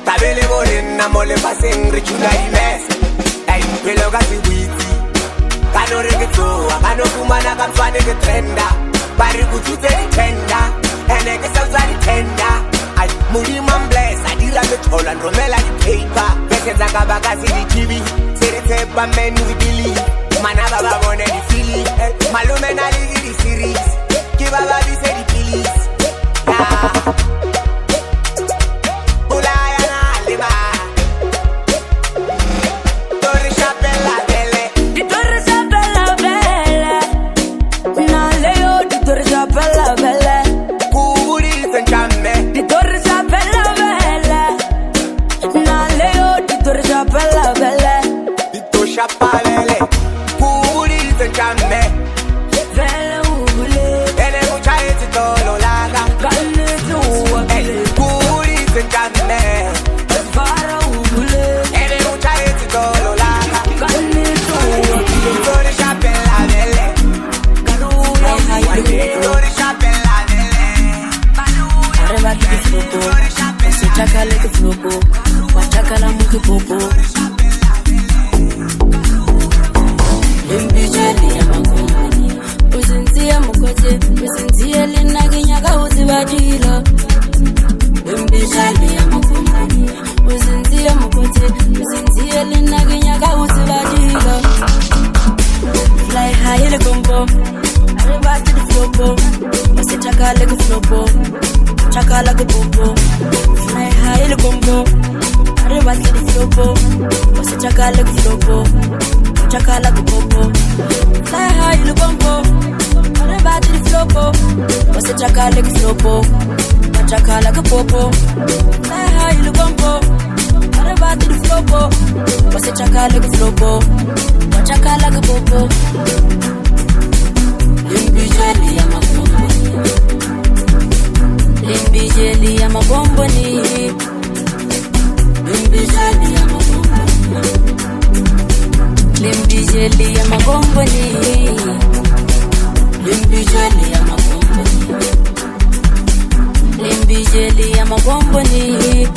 Tabele morena mole paseng re chula imese. Ay pelo ka siwiti. Kano re ke tsoa, kano kumana ka mfane ke trenda. Bari kutsutse di tenda, ene ke sausa di tenda. Ay mulima bless, adira me thola romela di paper. Bese tsa ka baka se di TV, se re tsepa men we believe. Mana baba bone di fili, malume na ligi di series. Ki baba di se di please. Ulaya na lima. Torre Chapella Belle. Di Torre Chapella Belle. Na leo di Torre Chapella Belle. Cuburi senchame. Di Torre Chapella Belle. Na leo di Torre Chapella Belle. Di Torre Chapella Belle. Cuburi senchame. Belle ubule. Ene muchaiti tolo laga. Kalle tuwabile. Cuburi senchame. Fara ubule. Ene muchaiti tolo laga. Kalle tuwabile. Torre Chapella Belle. Karuya haide. Torre Chapella Belle. Areba ki flopo. Ositaka leke flopo. Wataka la muke popo. Limbijeli ya makomboni. Usinzie mukote. Usinzie linaginyaka uzibadila. Limbijeli ya makomboni. Usinzie mukote. Usinzie linaginyaka uzibadila. Fly high le combo. Areba ki flopo. Ositaka leke flopo. Chaka like a popo. Fly high le combo. Arriba ki di flopo. What's a chaka like a flopo. Chaka like a popo. Fly high le combo. Arriba ki di flopo. What's a chaka like a flopo. Chaka like a popo. Fly high le combo. Arriba ki di flopo. What's a chaka like a flopo. Chaka like a popo. Limbijeli ya makombo. Limbijeli ya mabomboni. Limbijeli ya mabomboni. Limbijeli ya mabomboni. Limbijeli ya mabomboni. Limbijeli ya mabomboni.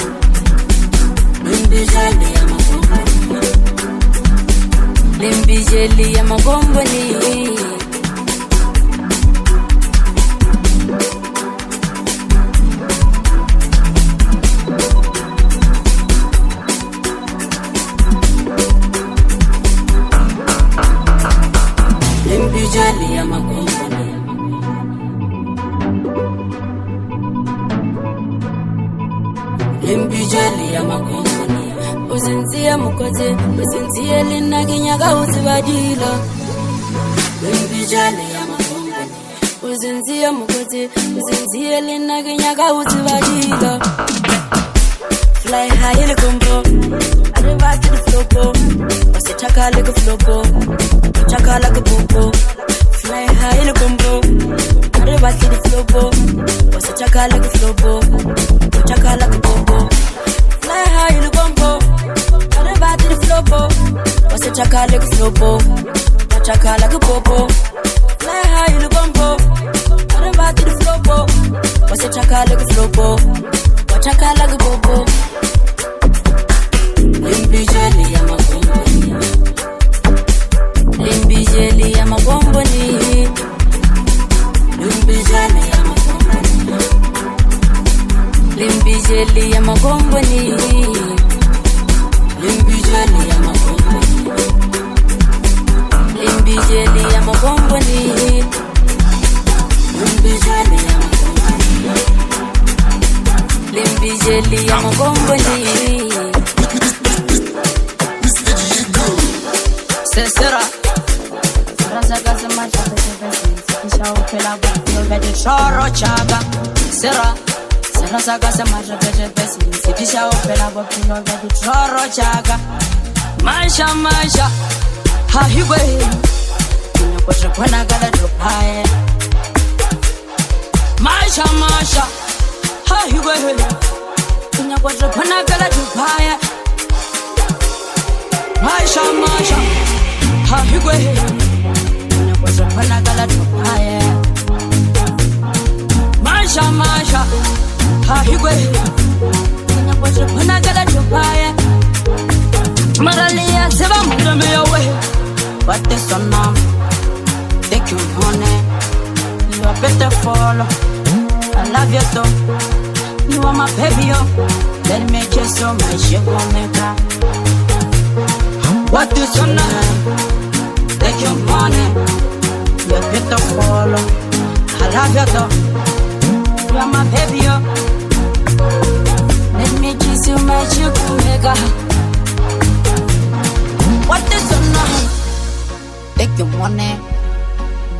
Limbijeli ya mabomboni. Limbijeli ya mabomboni. Limbijeli ya makomboni. Limbijeli ya makomboni. Usinzie mukote. Usinzie linaginyaka uzibadila. Limbijeli ya makomboni. Usinzie mukote. Usinzie linaginyaka uzibadila. Fly high le combo. Arriba ki di flopo. Ositaka like a flopo. Chaka like a popo. Fly high le combo. Arriba ki di flopo. Ositaka like a flopo. Chaka like a popo. Fly high le combo. Arriba ki di flopo. Ositaka like a flopo. Chaka like a popo. Fly high le combo. Arriba ki di flopo. Ositaka like a flopo. Chaka like a popo. Limbijeli ya makomboni. Limbijeli ya makomboni. Limbijeli ya makomboni. Limbijeli ya makomboni. Limbijeli ya makomboni. Limbijeli ya makomboni. Limbijeli ya makomboni. Limbijeli ya makomboni. Sesera Razaga zamaja bezebezi Kisha upela bwati ovedi choro chaga Sera Razaga zamaja bezebezi Kisha upela bwati ovedi choro chaga Maisha Hahigwe Kunyakoshe kwana gala dupaye Maisha Hahigwe Kunyakoshe kwana gala dupaye Maisha Hahigwe Kunyakoshe kwana gala dupaye Maisha Hahigwe Kunyakoshe kwana gala baby, let me kiss you, my sugar maker. What is your name? Take your money. You're beautiful. I love you though. You're my baby, let me kiss you, my sugar maker. What is your name? Take your money.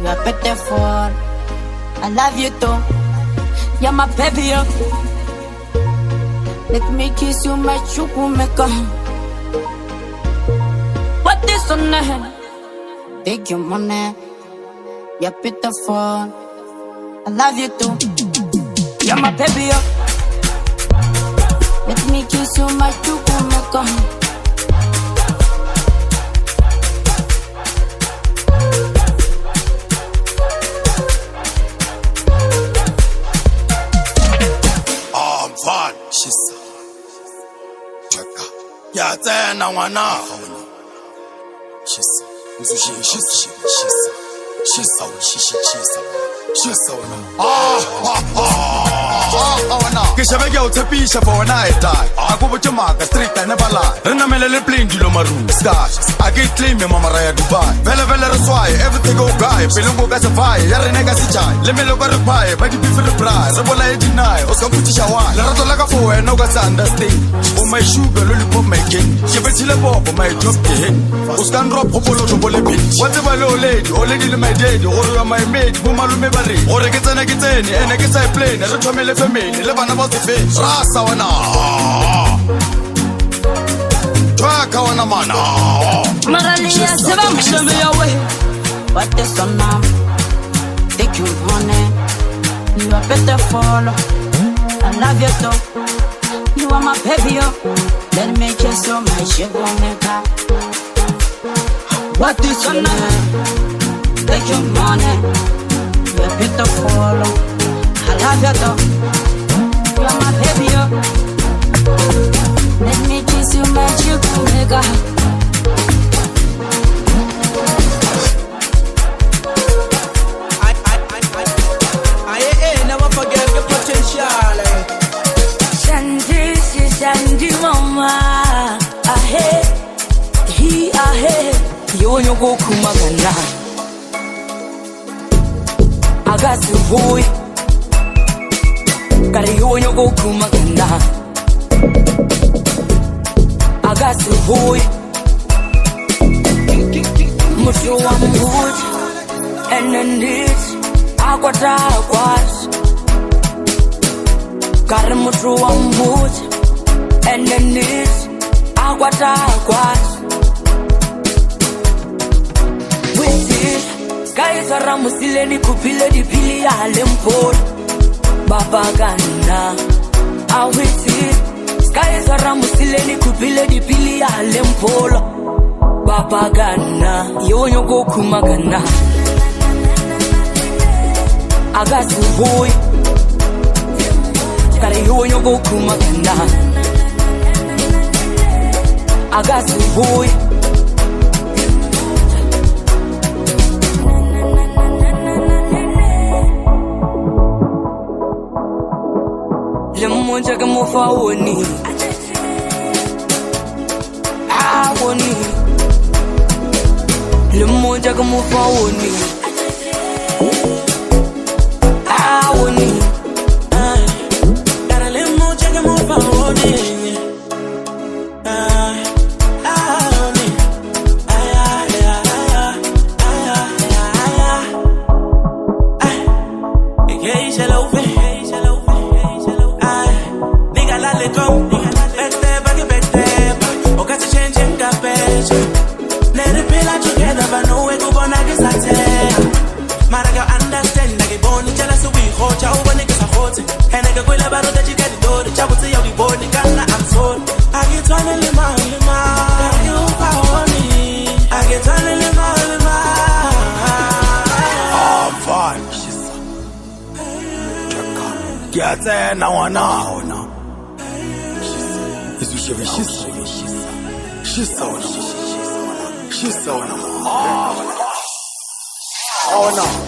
You're beautiful. I love you too. You're my baby, let me kiss you, my chukumeka. What is your name? Take your money. You're beautiful. I love you too. You're my baby, let me kiss you, my chukumeka. Shisa Chaka Ya tena wana Shisa Kishabeke utepisha for when I die. I go with your marker, street, I never lie. And I'm a little plane, you know my room. Stars, I get clean, my mama raya Dubai. Vela swai, everything go guy. Pilungo gas a fire, yara nega si chai. Let me look at the pie, but you be for the prize. I will I deny, Oscar Putishawa. Larato like a four, no gas understand. Oh my sugar, lollipop making. She bet you bob, my job to hit. Oscar drop, Popolo to Bolebit. Whatever low lady, or lady in my day, or my maid, Bumalu Mebari, or I get any, and I guess I play, and I don't me for me, 11 about the face. Rasa wana. Twaka wana mana. Maralia, Sevam, show me your way. What is your name? Take your money. You are beautiful. I love you too. You are my baby. Let me kiss you, my sugar maker. What is your name? Take your money. You are beautiful. I love you too. You are my baby. Let me kiss you, my sugar maker. Never forget the potential. Shandy, mama. Ahe, he ahe. You go kumagana. I got the boy. Got you go kumagana. I got the boy. Mushu am good. And then this. Aquas. Karamutu ambut. And then this. Aquas. With it. Guys are Musileni Kupile di Pili Alempol. Baba Gana. I with it. Guys are Musileni Kupile di Pili Alempol. Baba Gana. You go Kumagana. I got the boy. Got you go kumagana. I got the boy. Lemon jaga mo fa woni. Ah woni. Lemon jaga mo fa woni. Tena wana. She's so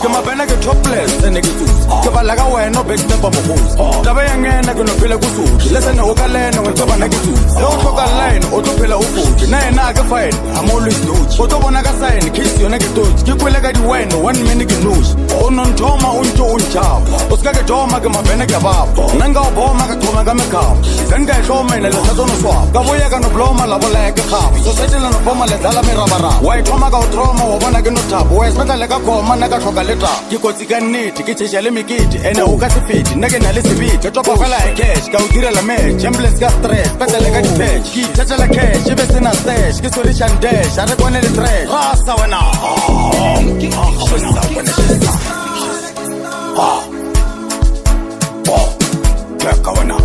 ke mabena ke topless ene ke tsusi ke bala ka wena backstep mohosi taba ya ngena ke no phela kusuthi lesene o ka lena wena bana ke tsusi yo hloka line o tlo phela o futhi na ena ke fine I'm always doji o tlo bona ka sign kiss yona ke toji ke kwele ka di wena 1 minute ke noshi o non thoma o ntso o ntjaba o ska ke thoma ke mabena ke baba nanga o boma ka thoma ka mekhapo then ka hloma ina le tsatsono swap ka boya ka no bloma la bola ke khapa so setela no boma le dala merabara wa thoma ka o troma o bona ke no thabo wa setla le ka khoma na ka hloka leta ke kotsi ka nnete ke tshesha le mekete ene o ka se fiti nna ke na le sebiti ke topa fela e cash ka o direla match chambliss ka stress petele ka di-patch ke tshetsela cash e be sena stash ke sori shandash a re kone le trash rasa wena Kaka wena